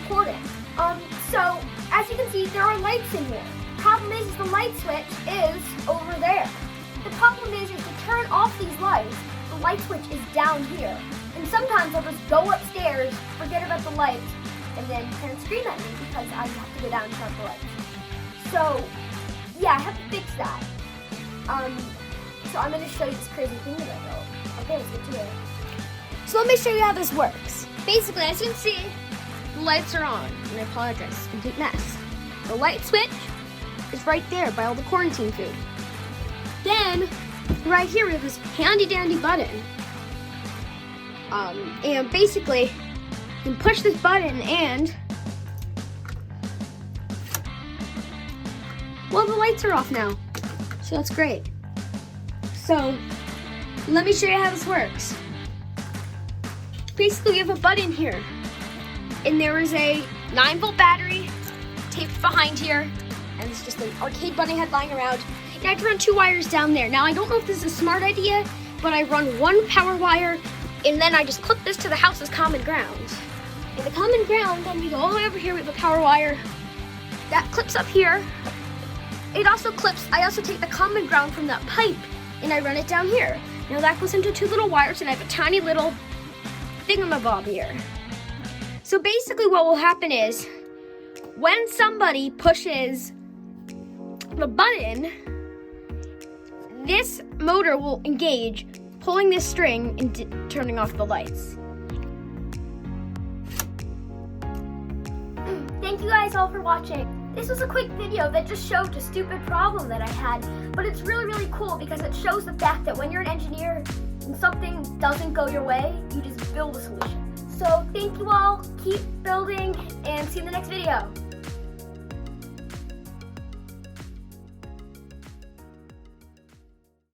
important. So as you can see, there are lights in here. Problem is the light switch is over there. The problem is to turn off these lights, the light switch is down here. And sometimes I'll just go upstairs, forget about the lights, and then parents scream at me because I have to go down and turn off the lights. So yeah, I have to fix that. So I'm going to show you this crazy thing that I built. Okay, let's get to it. So let me show you how this works. Basically, as you can see, the lights are on, and I apologize, it's a complete mess. The light switch is right there by all the quarantine food. Then, right here we have this handy dandy button. And basically, you can push this button and, well, the lights are off now. So that's great. So, let me show you how this works. Basically, we have a button here. And there is a 9-volt battery taped behind here. And it's just an arcade bunny head lying around. And I have to run 2 wires down there. Now, I don't know if this is a smart idea, but I run 1 power wire, and then I just clip this to the house's common ground. And the common ground, then we go all the way over here with the power wire. That clips up here. It also clips, I also take the common ground from that pipe, and I run it down here. Now that goes into 2 little wires, and I have a tiny little thingamabob here. So basically what will happen is, when somebody pushes the button, this motor will engage, pulling this string and turning off the lights. Thank you guys all for watching. This was a quick video that just showed a stupid problem that I had, but it's really, really cool because it shows the fact that when you're an engineer and something doesn't go your way, you just build a solution. So thank you all, keep building, and see you in the next video.